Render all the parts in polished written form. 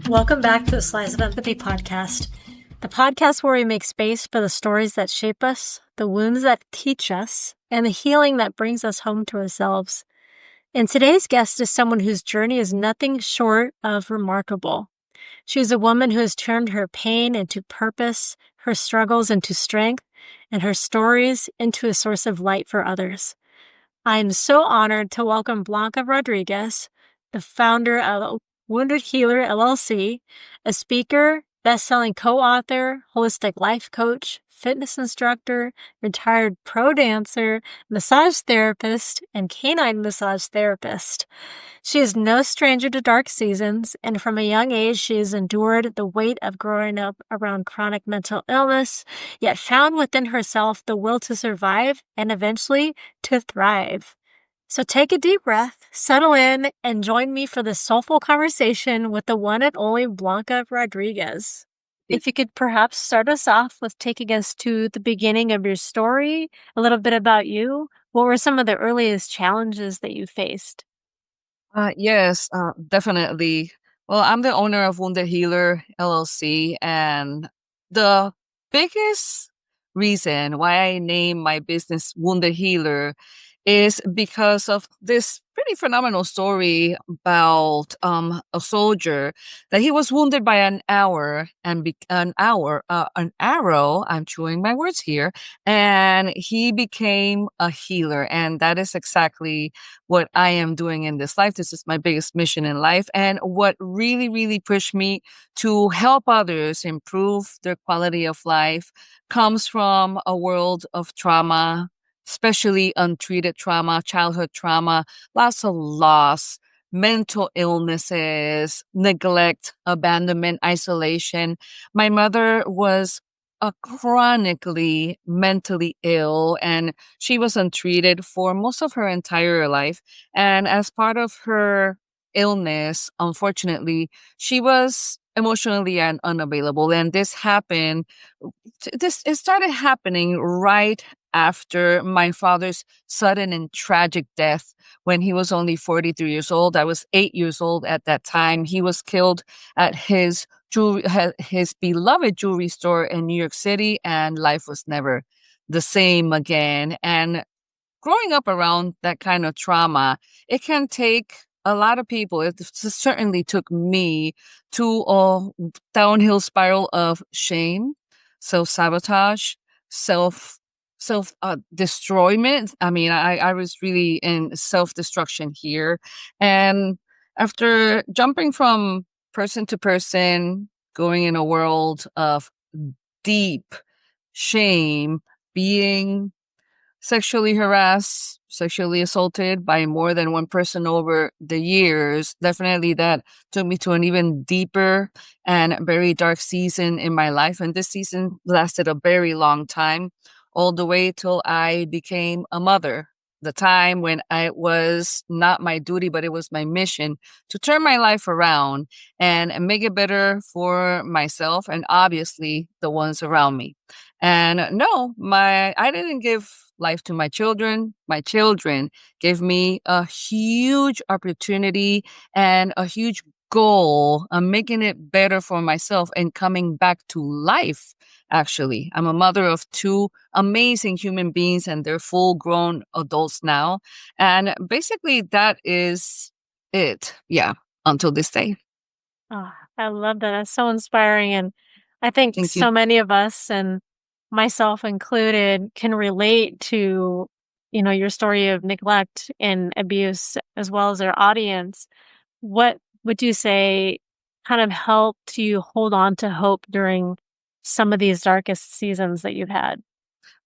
Welcome back to the Slice of Empathy podcast, the podcast where we make space for the stories that shape us, the wounds that teach us, and the healing that brings us home to ourselves. And today's guest is someone whose journey is nothing short of remarkable. She's a woman who has turned her pain into purpose, her struggles into strength, and her stories into a source of light for others. I am so honored to welcome Blanca Rodriguez, the founder of Wounded Healer LLC, a speaker, best-selling co-author, holistic life coach, fitness instructor, retired pro dancer, massage therapist, and canine massage therapist. She is no stranger to dark seasons, and from a young age, she has endured the weight of growing up around chronic mental illness, yet found within herself the will to survive and eventually to thrive. So take a deep breath, settle in, and join me for this soulful conversation with the one and only Blanca Rodriguez. If you could perhaps start us off with taking us to the beginning of your story, a little bit about you. What were some of the earliest challenges that you faced? Yes, definitely. Well, I'm the owner of Wounded Healer LLC, and the biggest reason why I named my business Wounded Healer is because of this pretty phenomenal story about a soldier that he was wounded by an arrow. I'm chewing my words here, and he became a healer, and that is exactly what I am doing in this life. This is my biggest mission in life, and what really, really pushed me to help others improve their quality of life comes from a world of trauma, especially untreated trauma, childhood trauma, lots of loss, mental illnesses, neglect, abandonment, isolation. My mother was chronically mentally ill, and she was untreated for most of her entire life. And as part of her illness, unfortunately, she was emotionally unavailable. And it started happening right after my father's sudden and tragic death when he was only 43 years old. I was 8 years old at that time. He was killed at his beloved jewelry store in New York City, and life was never the same again. And growing up around that kind of trauma, it can take a lot of people. It certainly took me to a downhill spiral of shame, self-sabotage, self destroyment. I mean, I was really in self-destruction here. And after jumping from person to person, going in a world of deep shame, being sexually harassed, sexually assaulted by more than one person over the years. Definitely that took me to an even deeper and very dark season in my life. And this season lasted a very long time, all the way till I became a mother. The time when it was not my duty, but it was my mission to turn my life around and make it better for myself and obviously the ones around me. And no, I didn't give life to my children. My children gave me a huge opportunity and a huge goal of making it better for myself and coming back to life. Actually, I'm a mother of two amazing human beings, and they're full grown adults now. And basically, that is it. Yeah, until this day. Oh, I love that. That's so inspiring. And I think Thank you. so many of us, and myself included, can relate to, your story of neglect and abuse, as well as our audience. What would you say kind of helped you hold on to hope during some of these darkest seasons that you've had?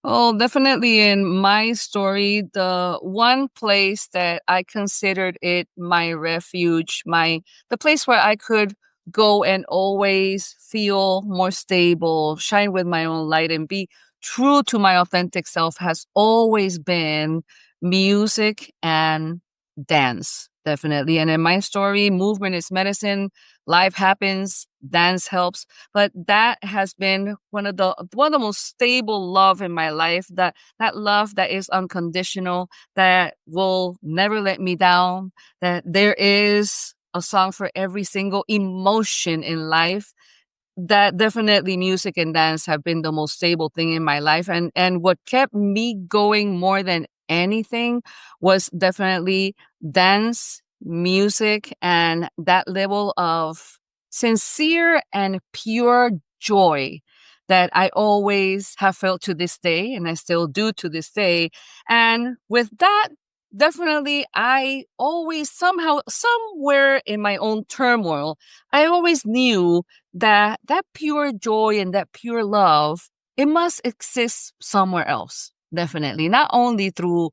Oh, definitely in my story, the one place that I considered it my refuge, the place where I could go and always feel more stable, shine with my own light, and be true to my authentic self has always been music and dance. Definitely. And in my story, movement is medicine, life happens, dance helps. But that has been one of the most stable love in my life, that love that is unconditional, that will never let me down, that there is a song for every single emotion in life, that definitely music and dance have been the most stable thing in my life. And what kept me going more than anything was definitely dance, music, and that level of sincere and pure joy that I always have felt to this day, and I still do to this day. And with that, definitely, I always somehow, somewhere in my own turmoil, I always knew that that pure joy and that pure love, it must exist somewhere else. Definitely, not only through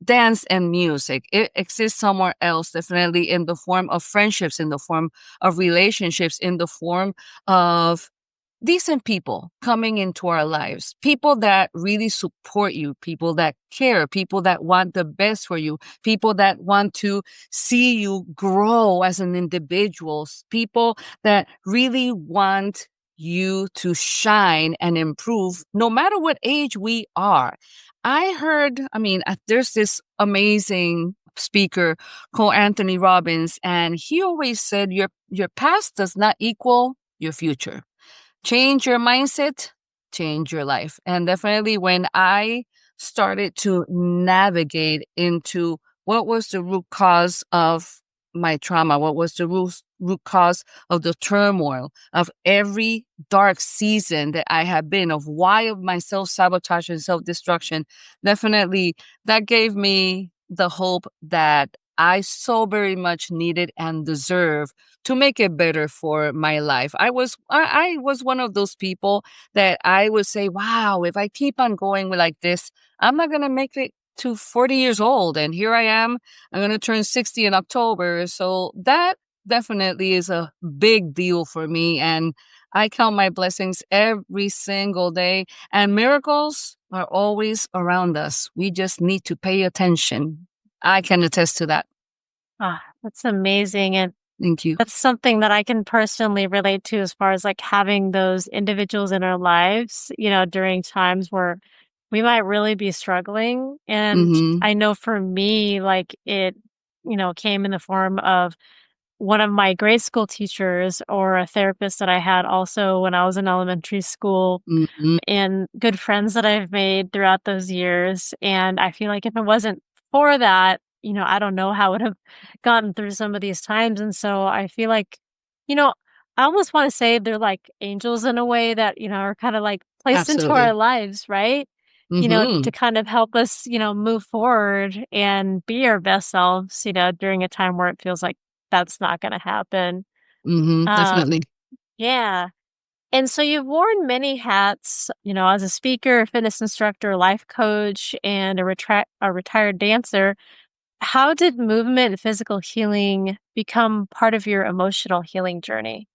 dance and music. It exists somewhere else, definitely in the form of friendships, in the form of relationships, in the form of decent people coming into our lives, people that really support you, people that care, people that want the best for you, people that want to see you grow as an individual, people that really want you to shine and improve no matter what age we are. There's this amazing speaker called Anthony Robbins, and he always said your past does not equal your future. Change your mindset, change your life. And definitely when I started to navigate into what was the root cause of my trauma, what was the root cause of the turmoil, of every dark season that I have been, of why of my self-sabotage and self-destruction, definitely that gave me the hope that I so very much needed and deserve to make it better for my life. I was one of those people that I would say, wow, if I keep on going like this, I'm not going to make it to 40 years old. And here I am. I'm going to turn 60 in October. So that definitely is a big deal for me. And I count my blessings every single day. And miracles are always around us. We just need to pay attention. I can attest to that. That's amazing. And Thank you. that's something that I can personally relate to as far as like having those individuals in our lives, during times where we might really be struggling. And Mm-hmm. I know for me, like it, came in the form of one of my grade school teachers or a therapist that I had also when I was in elementary school, Mm-hmm. and good friends that I've made throughout those years. And I feel like if it wasn't for that, I don't know how I would have gotten through some of these times. And so I feel like, you know, I almost want to say they're like angels in a way that, are kind of like placed into our Absolutely. lives, right? Mm-hmm. To kind of help us, move forward and be our best selves, during a time where it feels like that's not going to happen. Mm-hmm. Uh, Definitely. yeah. And so you've worn many hats, as a speaker, fitness instructor, life coach, and a retired dancer. How did movement and physical healing become part of your emotional healing journey?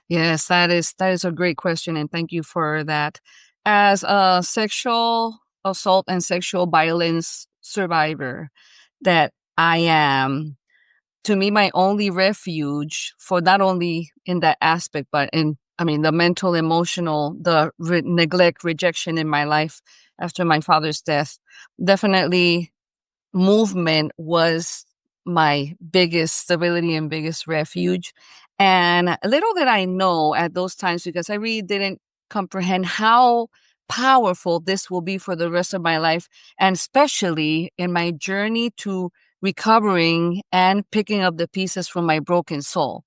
Yes, that is a great question, and thank you for that. As a sexual assault and sexual violence survivor that I am, to me, my only refuge for not only in that aspect, but the mental, emotional, the neglect, rejection in my life after my father's death, definitely movement was my biggest stability and biggest refuge. And little did I know at those times, because I really didn't comprehend how powerful this will be for the rest of my life, and especially in my journey to recovering and picking up the pieces from my broken soul.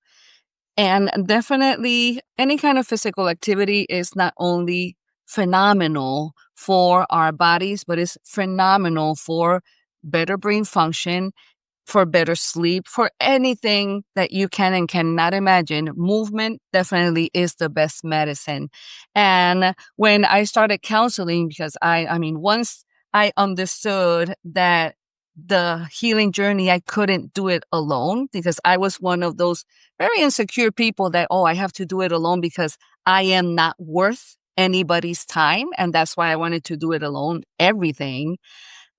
And definitely, any kind of physical activity is not only phenomenal for our bodies, but it's phenomenal for better brain function, for better sleep, for anything that you can and cannot imagine. Movement definitely is the best medicine. And when I started counseling, because once I understood that the healing journey, I couldn't do it alone, because I was one of those very insecure people that, oh, I have to do it alone because I am not worth anybody's time. And that's why I wanted to do it alone, everything.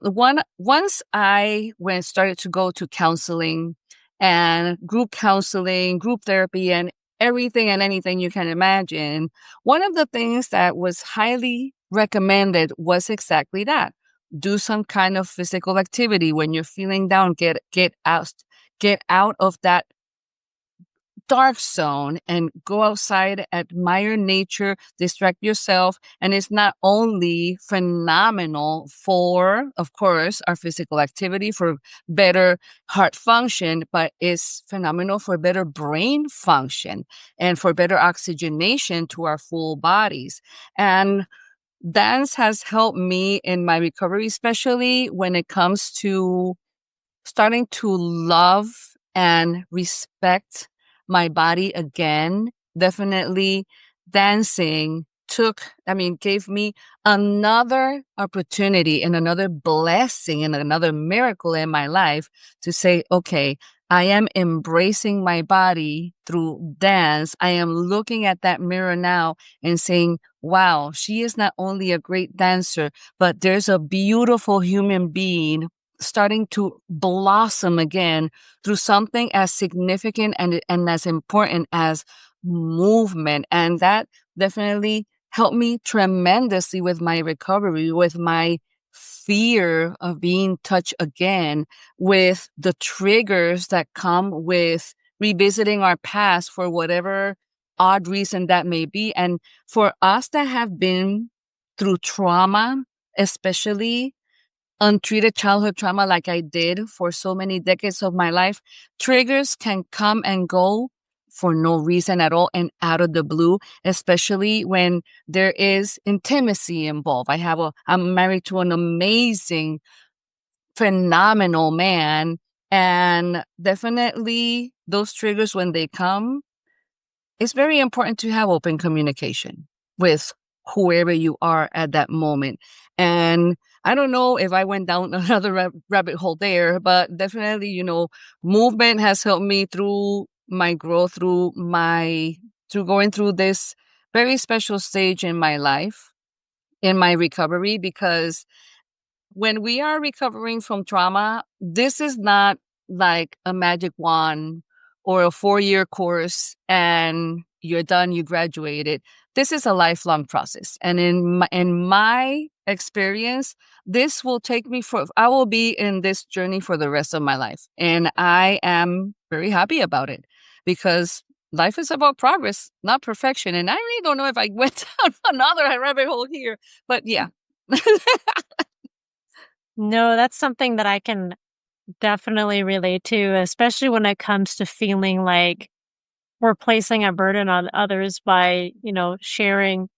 Once I went started to go to counseling and group therapy, and everything and anything you can imagine, one of the things that was highly recommended was exactly that. Do some kind of physical activity when you're feeling down. Get out, get out of that dark zone and go outside, admire nature, distract yourself. And it's not only phenomenal for, of course, our physical activity, for better heart function, but it's phenomenal for better brain function and for better oxygenation to our full bodies. And dance has helped me in my recovery, especially when it comes to starting to love and respect my body again. Definitely dancing gave me another opportunity and another blessing and another miracle in my life to say, okay, I am embracing my body through dance. I am looking at that mirror now and saying, wow, she is not only a great dancer, but there's a beautiful human being starting to blossom again through something as significant and as important as movement. And that definitely helped me tremendously with my recovery, with my fear of being touched again, with the triggers that come with revisiting our past for whatever odd reason that may be. And for us that have been through trauma, especially untreated childhood trauma like I did for so many decades of my life, triggers can come and go for no reason at all and out of the blue, especially when there is intimacy involved. I'm married to an amazing, phenomenal man, and definitely those triggers, when they come, it's very important to have open communication with whoever you are at that moment. And I don't know if I went down another rabbit hole there, but definitely, movement has helped me through my growth, through going through this very special stage in my life, in my recovery, because when we are recovering from trauma, this is not like a magic wand or a 4-year course and you're done, you graduated. This is a lifelong process. And in my experience, this will take me I will be in this journey for the rest of my life. And I am very happy about it because life is about progress, not perfection. And I really don't know if I went down another rabbit hole here, but yeah. No, that's something that I can definitely relate to, especially when it comes to feeling like we're placing a burden on others by, sharing,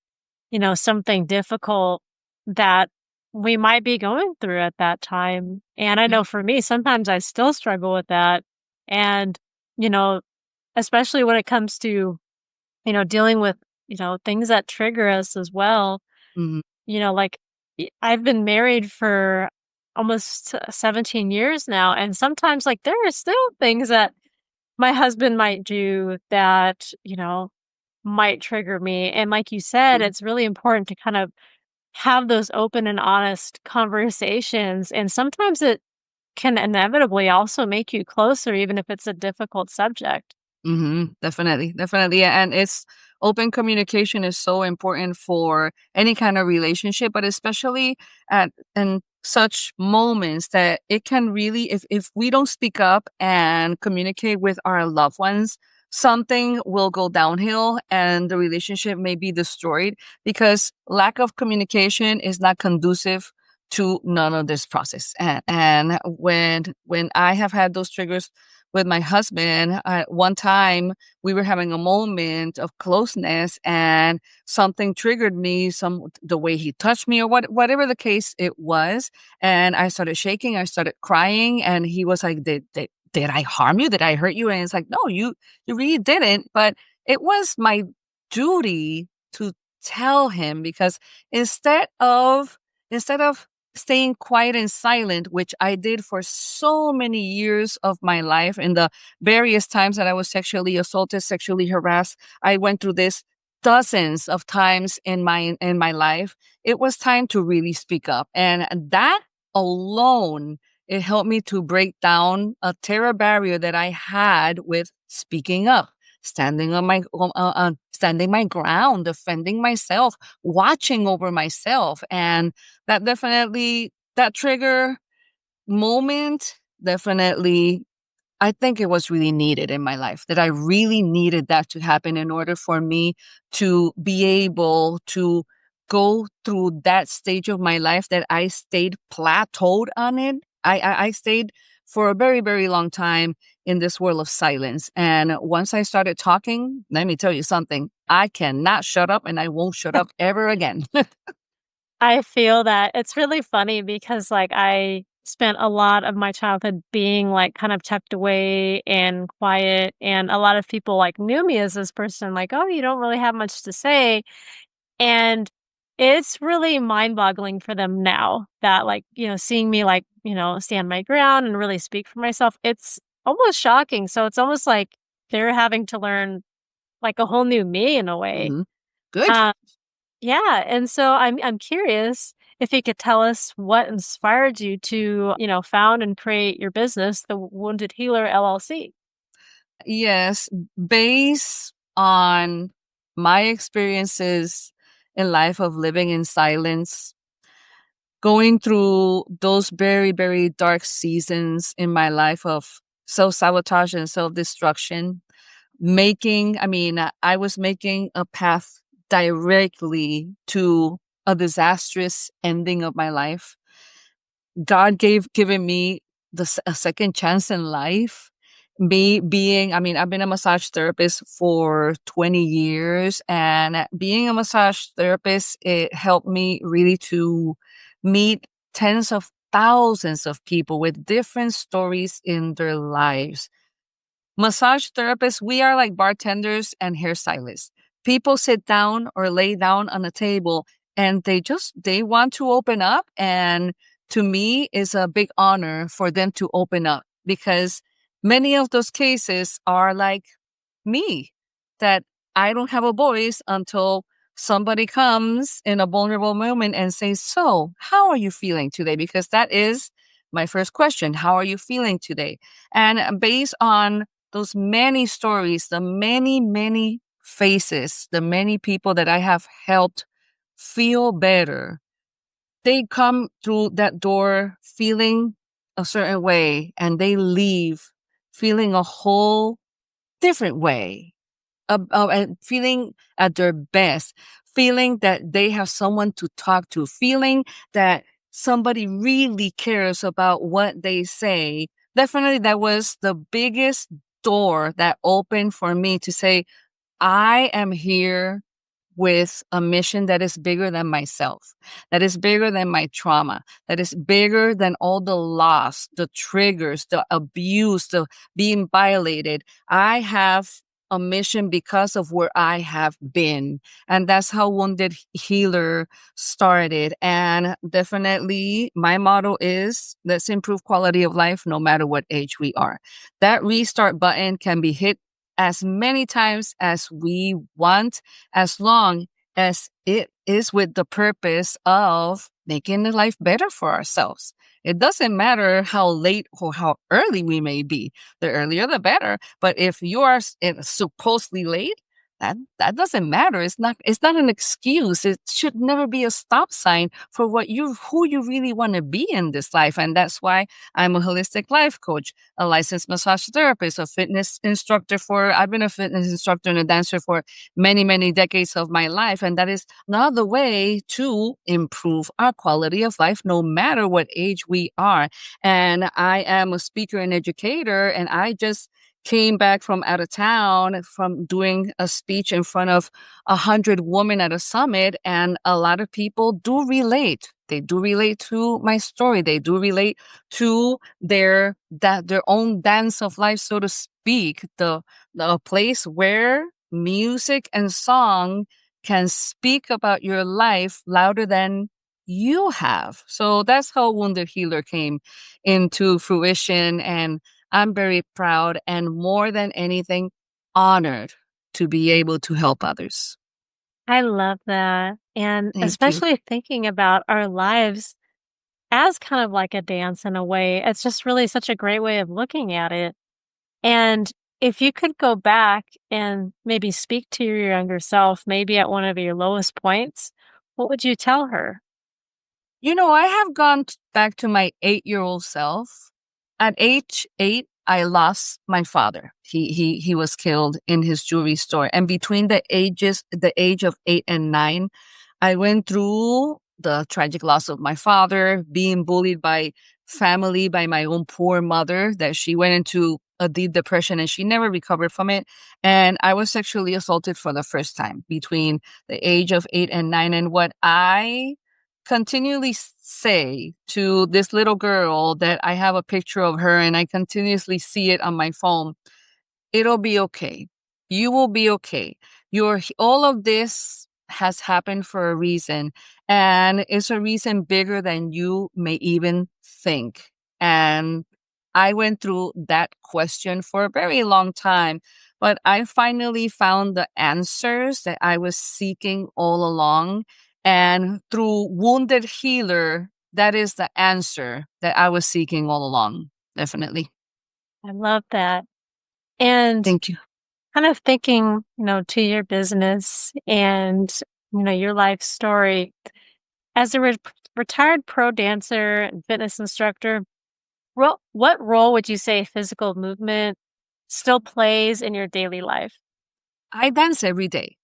something difficult that we might be going through at that time. And I know for me, sometimes I still struggle with that. And, you know, especially when it comes to, dealing with, things that trigger us as well. Mhm. Like I've been married for almost 17 years now. And sometimes like there are still things that my husband might do that, might trigger me. And like you said, Mhm. it's really important to kind of have those open and honest conversations. And sometimes it can inevitably also make you closer, even if it's a difficult subject. Definitely, definitely. And it's open communication is so important for any kind of relationship, but especially at in such moments that it can really, if we don't speak up and communicate with our loved ones, something will go downhill and the relationship may be destroyed because lack of communication is not conducive to none of this process. And when I have had those triggers with my husband, one time we were having a moment of closeness and something triggered me, the way he touched me or whatever the case it was. And I started shaking, I started crying, and he was like, did I harm you? Did I hurt you? And it's like, no, you really didn't. But it was my duty to tell him because instead of staying quiet and silent, which I did for so many years of my life, in the various times that I was sexually assaulted, sexually harassed, I went through this dozens of times in my life. It was time to really speak up, and that alone, it helped me to break down a terror barrier that I had with speaking up, standing my ground, defending myself, watching over myself. And that trigger moment definitely I think it was really needed in my life, that I really needed that to happen in order for me to be able to go through that stage of my life that I stayed plateaued on it. I stayed for a very, very long time in this world of silence. And once I started talking, let me tell you something, I cannot shut up and I won't shut up ever again. I feel that. It's really funny because, like, I spent a lot of my childhood being, like, kind of tucked away and quiet, and a lot of people, like, knew me as this person, like, "Oh, you don't really have much to say," and it's really mind-boggling for them now that, like, seeing me, like, stand my ground and really speak for myself, it's almost shocking, so it's almost like they're having to learn, like, a whole new me in a way. Mhm. Good. Um yeah, and so I'm curious if you could tell us what inspired you to, found and create your business, the Wounded Healer LLC. Yes, based on my experiences in life of living in silence, going through those very, very dark seasons in my life of self-sabotage and self-destruction, I was making a path directly to a disastrous ending of my life. God given me a second chance in life. Me being, I've been a massage therapist for 20 years, and being a massage therapist, it helped me really to meet tens of thousands of people with different stories in their lives. Massage therapists, we are like bartenders and hairstylists. People sit down or lay down on a table and they want to open up. And to me, it's a big honor for them to open up because many of those cases are like me, that I don't have a voice until somebody comes in a vulnerable moment and says, "So, how are you feeling today?" Because that is my first question. How are you feeling today? And based on those many stories, the many, many faces, the many people that I have helped feel better, they come through that door feeling a certain way and they leave feeling a whole different way, and feeling at their best, feeling that they have someone to talk to, feeling that somebody really cares about what they say. Definitely, that was the biggest door that opened for me to say, I am here with a mission that is bigger than myself, that is bigger than my trauma, that is bigger than all the loss, the triggers, the abuse, the being violated. I have a mission because of where I have been. And that's how Wounded Healer started. And definitely my motto is let's improve quality of life no matter what age we are. That restart button can be hit as many times as we want, as long as it is with the purpose of making the life better for ourselves. It doesn't matter how late or how early we may be. The earlier, the better. But if you are supposedly late, that doesn't matter. It's not an excuse. It should never be a stop sign for who you really want to be in this life. And that's why I'm a holistic life coach, a licensed massage therapist, a fitness instructor I've been a fitness instructor and a dancer for many, many decades of my life. And that is another way to improve our quality of life, no matter what age we are. And I am a speaker and educator, and I just came back from out of town from doing a speech in front of 100 women at a summit. And a lot of people do relate. They do relate to my story. They do relate to their own dance of life, so to speak, the place where music and song can speak about your life louder than you have. So that's how Wounded Healer came into fruition. And I'm very proud and more than anything, honored to be able to help others. I love that. And Thank you. especially thinking about our lives as kind of like a dance in a way. It's just really such a great way of looking at it. And if you could go back and maybe speak to your younger self, maybe at one of your lowest points, what would you tell her? I have gone back to my 8-year-old self. At age 8, I lost my father. He was killed in his jewelry store. And between the age of 8 and 9, I went through the tragic loss of my father, being bullied by family, by my own poor mother, that she went into a deep depression and she never recovered from it. And I was sexually assaulted for the first time between the age of 8 and 9. And what I continually say to this little girl, that I have a picture of her and I continuously see it on my phone, it'll be okay. You will be okay. All of this has happened for a reason, and it's a reason bigger than you may even think. And I went through that question for a very long time, but I finally found the answers that I was seeking all along. And through Wounded Healer, that is the answer that I was seeking all along. Definitely. I love that. And Thank you. kind of thinking, to your business and, your life story. As a retired pro dancer and fitness instructor, what role would you say physical movement still plays in your daily life? I dance every day.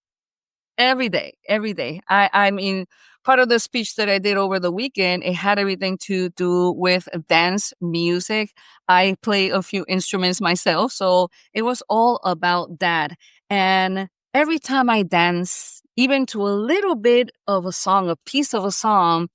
Every day, every day. I mean, part of the speech that I did over the weekend, it had everything to do with dance music. I play a few instruments myself, so it was all about that. And every time I dance, even to a little bit of a song, a piece of a song,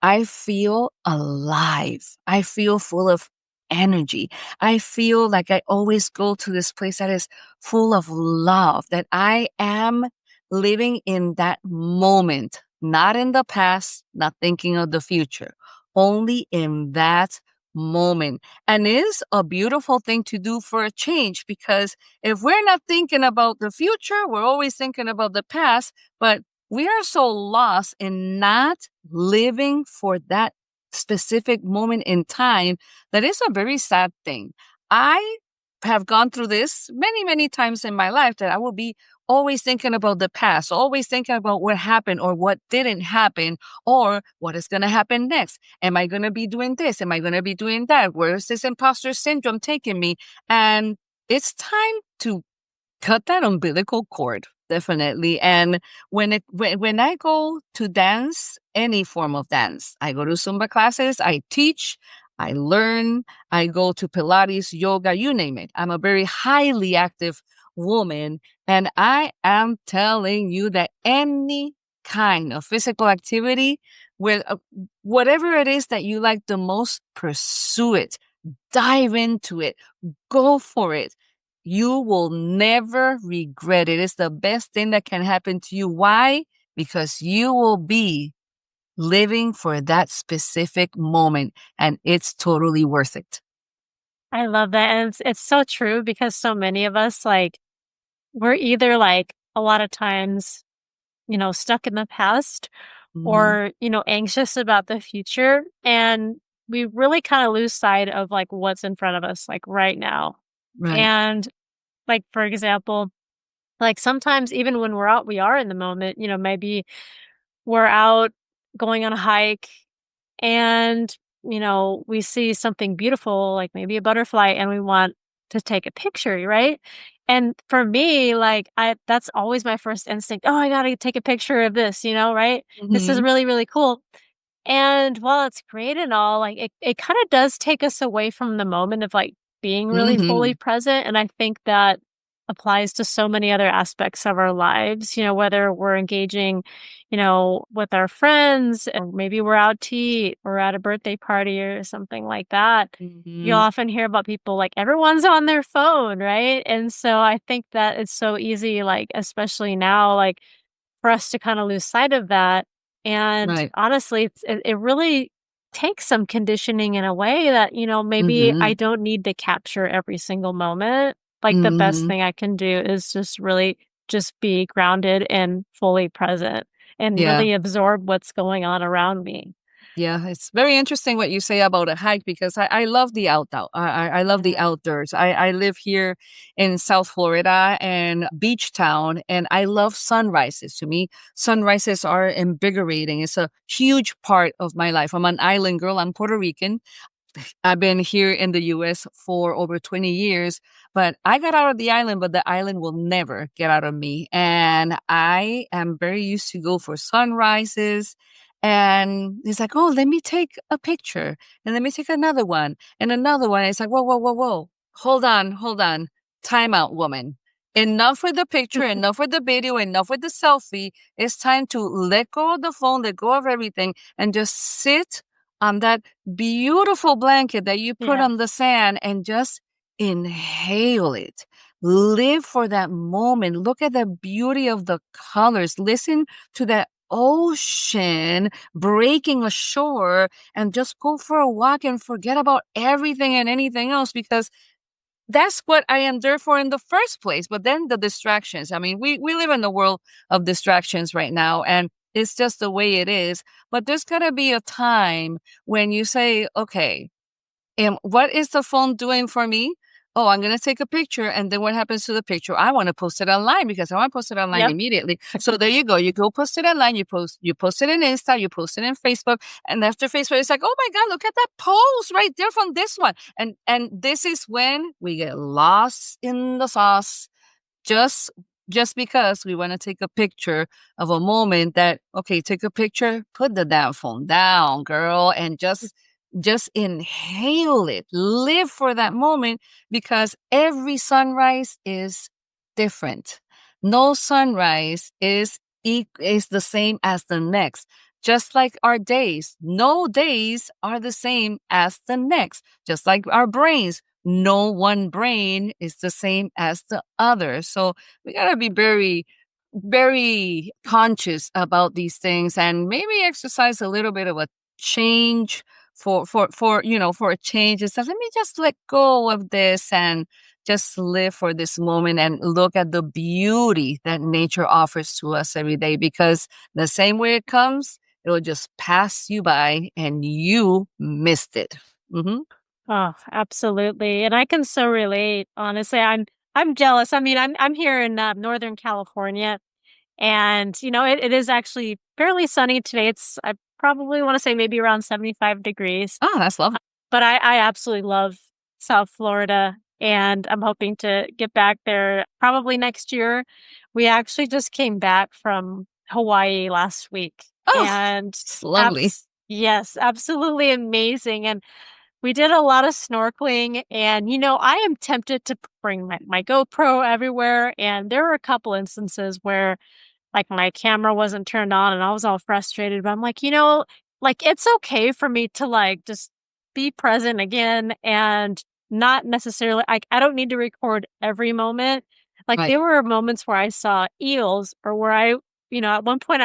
I feel alive. I feel full of energy. I feel like I always go to this place that is full of love, that I am living in that moment, not in the past, not thinking of the future, only in that moment. And it is a beautiful thing to do for a change, because if we're not thinking about the future, we're always thinking about the past, but we are so lost in not living for that specific moment in time that is a very sad thing. I have gone through this many, many times in my life, that I will be always thinking about the past, always thinking about what happened or what didn't happen, or what is going to happen next. Am I going to be doing this? Am I going to be doing that? Where is this imposter syndrome taking me? And it's time to cut that umbilical cord, definitely. And when I go to dance, any form of dance, I go to Zumba classes, I teach, I learn, I go to Pilates, yoga, you name it. I'm a very highly active woman, and I am telling you that any kind of physical activity, with whatever it is that you like the most, pursue it, dive into it, go for it. You will never regret it. It's the best thing that can happen to you. Why? Because you will be living for that specific moment, and it's totally worth it. I love that. And it's so true, because so many of us, like, we're either like a lot of times, stuck in the past, Mhm. or, anxious about the future. And we really kind of lose sight of like what's in front of us, like right now. Right. And like, for example, like sometimes even when we're out, we are in the moment, maybe we're out going on a hike and, we see something beautiful, like maybe a butterfly, and we want to take a picture, right? And for me, like that's always my first instinct. Oh, I got to take a picture of this, right? This is Mhm. really, really cool. And while it's great and all, like it kind of does take us away from the moment of like being really fully Mhm. present. And I think that applies to so many other aspects of our lives, whether we're engaging, with our friends, or maybe we're out to eat or at a birthday party or something like that. You'll Mhm. often hear about people like everyone's on their phone, right? And so I think that it's so easy, like, especially now, like, for us to kinda lose sight of that, and Right. honestly, it really takes some conditioning in a way that, maybe I Mhm. don't need to capture every single moment. Like, the best Mhm. thing I can do is just really just be grounded and fully present and Yeah. really absorb what's going on around me. Yeah, it's very interesting what you say about a hike, because I love the I love the Yeah. outdoors. I live here in South Florida and beach town, and I love sunrises. To me, sunrises are invigorating. It's a huge part of my life. I'm an island girl. I'm Puerto Rican. I've been here in the US for over 20 years, but I got out of the island, but the island will never get out of me. And I am very used to go for sunrises. And it's like, oh, let me take a picture and let me take another one and another one. It's like, whoa, whoa, whoa, whoa. Hold on, hold on. Time out, woman. Enough with the picture, enough with the video, enough with the selfie. It's time to let go of the phone, let go of everything, and just sit on that beautiful blanket that you put Yeah. on the sand and just inhale it. Live for that moment. Look at the beauty of the colors. Listen to that ocean breaking ashore and just go for a walk and forget about everything and anything else because that's what I am there for in the first place. But then the distractions. I mean, we live in the world of distractions right now, and it's just the way it is. But there's got to be a time when you say, okay, what is the phone doing for me? Oh, I'm going to take a picture. And then what happens to the picture? I want to post it online because I want to post it online Yep. immediately. So there you go. You go post it online. You post it in Insta, you post it in Facebook. And after Facebook, it's like, oh my God, look at that post right there from this one. And this is when we get lost in the sauce just just because we want to take a picture of a moment that okay, take a picture, put the damn phone down, girl, and just inhale it. Live for that moment because every sunrise is different. No sunrise is the same as the next. Just like our days, no days are the same as the next. Just like our brains, no one brain is the same as the other. So we got to be very, very conscious about these things and maybe exercise a little bit of a change for a change. It's like, let me just let go of this and just live for this moment and look at the beauty that nature offers to us every day because the same way it comes, it'll just pass you by and you missed it. Mm-hmm. Oh, absolutely. And I can so relate. Honestly, I'm jealous. I mean, I'm here in Northern California, and it is actually fairly sunny today. I probably want to say maybe around 75 degrees. Oh, that's lovely. But I absolutely love South Florida, and I'm hoping to get back there probably next year. We actually just came back from Hawaii last week, Oh, and it's lovely. yes, absolutely amazing. And we did a lot of snorkeling, and I am tempted to bring my GoPro everywhere. And there were a couple instances where like my camera wasn't turned on and I was all frustrated, but I'm like, like it's okay for me to like just be present again and not necessarily like I don't need to record every moment. Like Right. there were moments where I saw eels or where at one point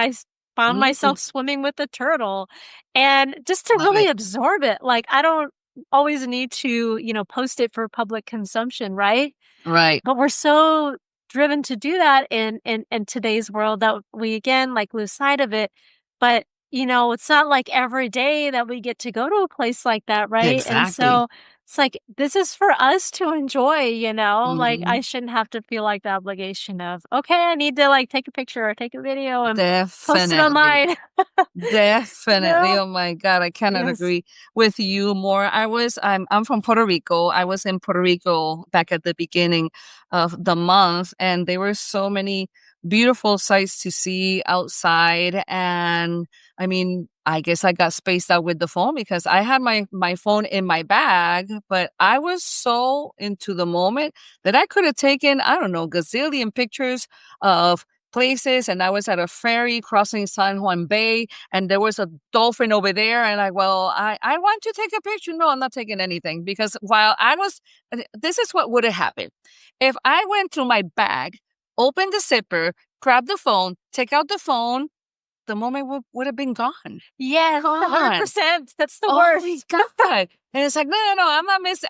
found Mm, myself swimming with a turtle and just to love really it. absorb it. Like I don't always need to, post it for public consumption, right? Right. But we're so driven to do that in today's world that we again like lose sight of it. But it's not like every day that we get to go to a place like that, right? And Exactly. so it's like this is for us to enjoy, like Mhm. I shouldn't have to feel like the obligation of, okay, I need to like take a picture or take a video and post it Definitely. online. Definitely. No. Oh my God, I cannot Yes. agree with you more. I'm from Puerto Rico. I was in Puerto Rico back at the beginning of the month, and there were so many beautiful sights to see outside. And I mean, I guess I got spaced out with the phone because I had my phone in my bag, but I was so into the moment that I could have taken, I don't know, gazillion pictures of places. And I was at a ferry crossing San Juan Bay and there was a dolphin over there. And I want to take a picture. No, I'm not taking anything because this is what would have happened. If I went through my bag, opened the zipper, grabbed the phone, take out the phone, the moment would have been gone. Yes, Gone. 100%. That's the Oh my worst. God. And it's like, no, no, no,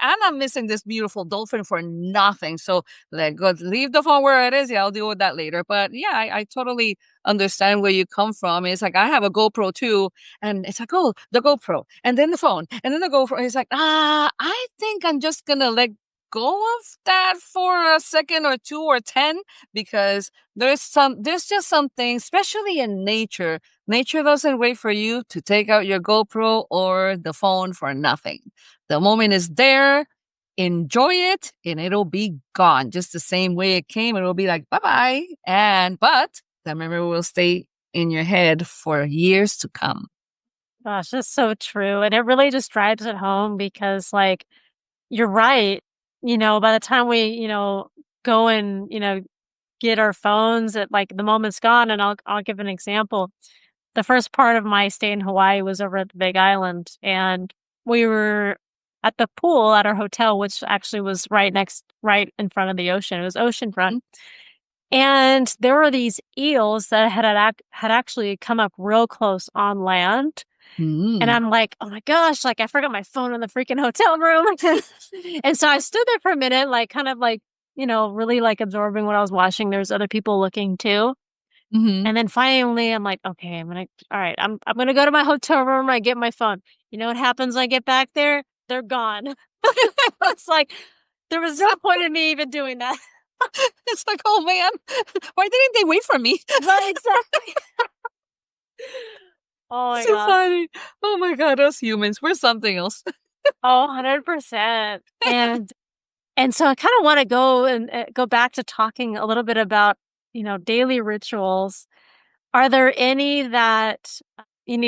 I'm not missing this beautiful dolphin for nothing. So let go, leave the phone where it is. Yeah, I'll deal with that later. But yeah, I totally understand where you come from. It's like, I have a GoPro too. And it's like, oh, the GoPro and then the phone and then the GoPro. It's like, I think I'm just going to let go of that for a second or two or 10, because there's just something, especially in nature. Nature doesn't wait for you to take out your GoPro or the phone for nothing. The moment is there, enjoy it, and it'll be gone. Just the same way it came, it'll be like, bye-bye. But that memory will stay in your head for years to come. Gosh, that's so true. And it really just drives it home because, like, you're right. By the time we, go and, get our phones at like the moment's gone. And I'll give an example. The first part of my stay in Hawaii was over at the Big Island, and we were at the pool at our hotel, which actually was right in front of the ocean. It was oceanfront. And there were these eels that had actually come up real close on land. And I'm like, "Oh my gosh, like, I forgot my phone in the freaking hotel room." And so I stood there for a minute, like, kind of like, really, like, absorbing what I was watching. There's other people looking too. Mm-hmm. And then finally, I'm like, "Okay, all right, I'm gonna go to my hotel room, I get my phone." You know what happens when I get back there? They're gone. It's like, there was no point in me even doing that. It's like, oh man, why didn't they wait for me? Right, exactly. Oh my So gosh. funny. Oh my God, us humans, we're something else. Oh, 100%. And so I kind of want to go back to talking a little bit about, daily rituals. Are there any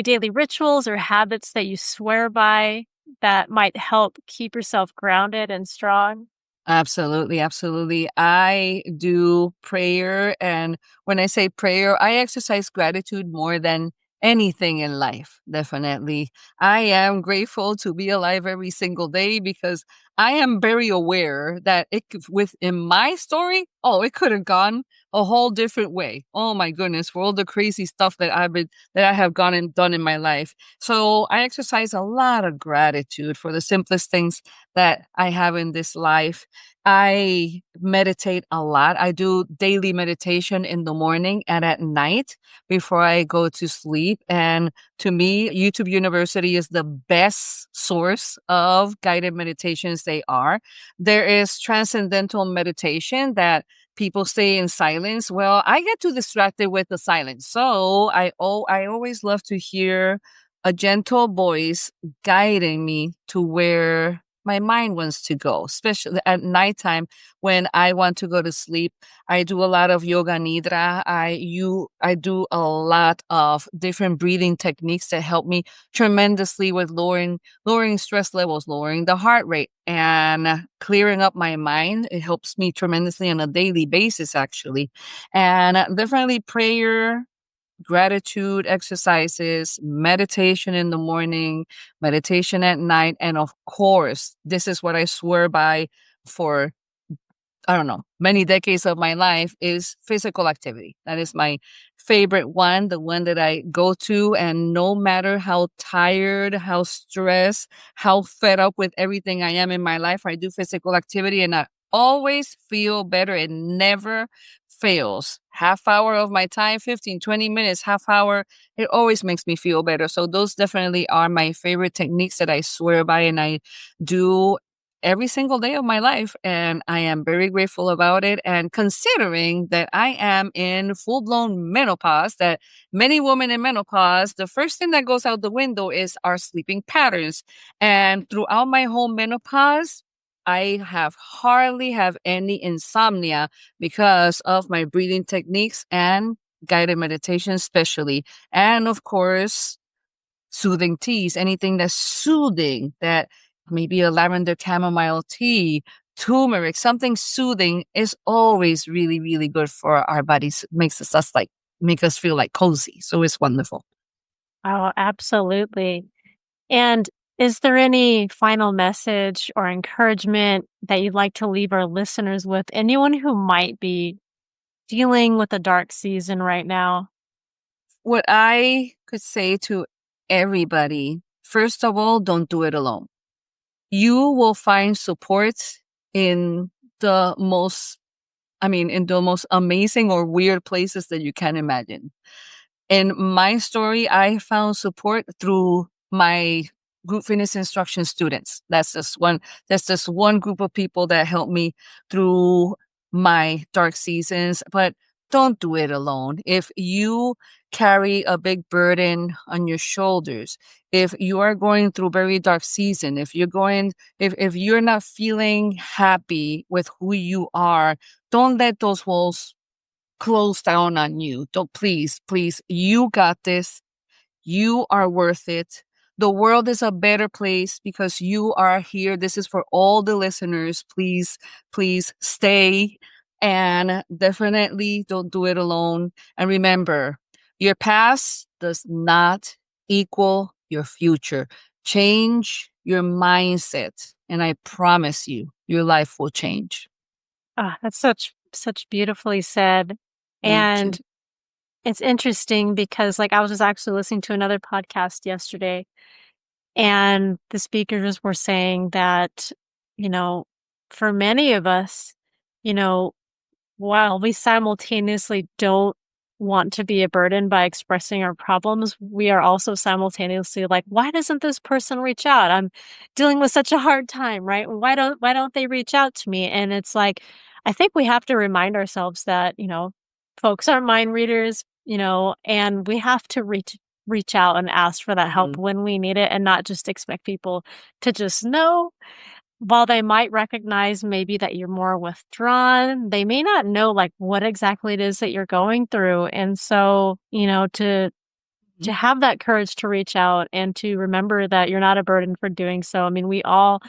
daily rituals or habits that you swear by that might help keep yourself grounded and strong? Absolutely, absolutely. I do prayer. And when I say prayer, I exercise gratitude more than anything in life. Definitely. I am grateful to be alive every single day because I am very aware that within my story, it could have gone a whole different way. Oh my goodness, for all the crazy stuff that I have gone and done in my life. So I exercise a lot of gratitude for the simplest things that I have in this life. I meditate a lot. I do daily meditation in the morning and at night before I go to sleep. And to me, YouTube University is the best source of guided meditations they are. There is transcendental meditation that people stay in silence. Well, I get too distracted with the silence. So I always love to hear a gentle voice guiding me to where my mind wants to go, especially at nighttime when I want to go to sleep. I do a lot of yoga nidra. I do a lot of different breathing techniques that help me tremendously with lowering stress levels, lowering the heart rate, and clearing up my mind. It helps me tremendously on a daily basis, actually. And definitely prayer, gratitude exercises, meditation in the morning, meditation at night, and of course, this is what I swear by for, I don't know, many decades of my life, is physical activity. That is my favorite one, the one that I go to. And no matter how tired, how stressed, how fed up with everything I am in my life, I do physical activity and I always feel better. It never fails. Half hour of my time, 15, 20 minutes, half hour, it always makes me feel better. So those definitely are my favorite techniques that I swear by and I do every single day of my life. And I am very grateful about it. And considering that I am in full blown menopause, that many women in menopause, the first thing that goes out the window is our sleeping patterns. And throughout my whole menopause, I have hardly have any insomnia because of my breathing techniques and guided meditation, especially. And of course, soothing teas, anything that's soothing, that maybe a lavender chamomile tea, turmeric, something soothing is always really, really good for our bodies. Make us feel like cozy. So it's wonderful. Oh, absolutely. And is there any final message or encouragement that you'd like to leave our listeners with? Anyone who might be dealing with a dark season right now? What I could say to everybody, first of all, don't do it alone. You will find support in the most in the most amazing or weird places that you can imagine. In my story, I found support through my group fitness instruction students. That's just one group of people that helped me through my dark seasons. But don't do it alone. If you carry a big burden on your shoulders, if you are going through very dark season, if you're not feeling happy with who you are, don't let those walls close down on you. Don't, please, you got this. You are worth it. The world is a better place because you are here. This is for all the listeners. Please, stay, and definitely don't do it alone. And remember, your past does not equal your future. Change your mindset, and I promise you, your life will change. Ah, that's such beautifully said. Thank you. And it's interesting because like I was just actually listening to another podcast yesterday, and the speakers were saying that, you know, for many of us, you know, while we simultaneously don't want to be a burden by expressing our problems, we are also simultaneously like, why doesn't this person reach out? I'm dealing with such a hard time, right? Why don't they reach out to me? And it's like, I think we have to remind ourselves that, folks are mind readers, and we have to reach out and ask for that help when we need it and not just expect people to just know. While they might recognize maybe that you're more withdrawn, they may not know like what exactly it is that you're going through. And so, to have that courage to reach out and to remember that you're not a burden for doing so. I mean, we all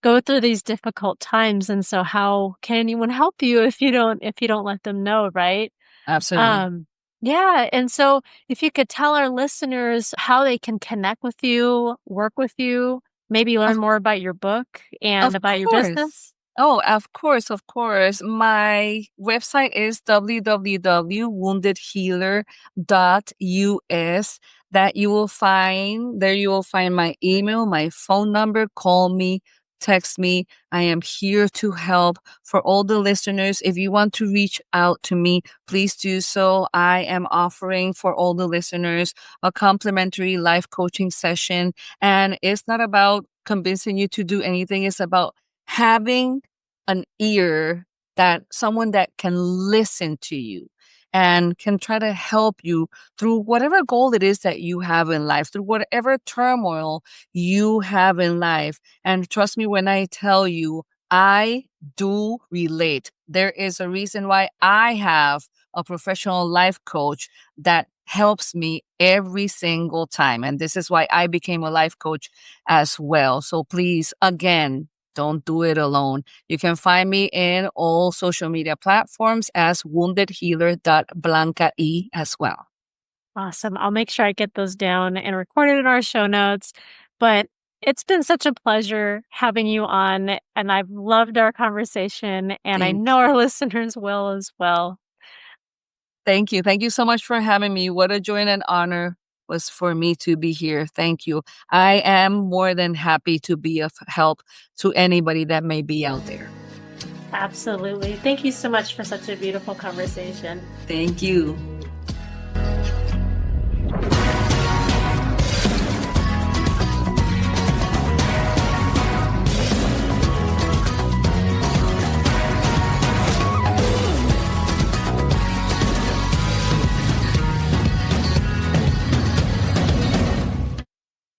go through these difficult times, and so how can anyone help you if you don't let them know, right? Absolutely. Yeah, and so if you could tell our listeners how they can connect with you, work with you, maybe learn more about your book and Of about your course. business. Oh, of course, of course. My website is www.woundedhealer.us. You will find my email, my phone number. Call me, text me. I am here to help. For all the listeners, if you want to reach out to me, please do so. I am offering for all the listeners a complimentary life coaching session. And it's not about convincing you to do anything. It's about having an ear, that someone that can listen to you and can try to help you through whatever goal it is that you have in life, through whatever turmoil you have in life. And trust me when I tell you, I do relate. There is a reason why I have a professional life coach that helps me every single time. And this is why I became a life coach as well. So please, again, don't do it alone. You can find me in all social media platforms as woundedhealer.blanca as well. Awesome. I'll make sure I get those down and record it in our show notes. But it's been such a pleasure having you on, and I've loved our conversation, and I Thank know our you. listeners will as well. Thank you. Thank you so much for having me. What a joy and an honor was for me to be here. Thank you. I am more than happy to be of help to anybody that may be out there. Absolutely. Thank you so much for such a beautiful conversation. Thank you.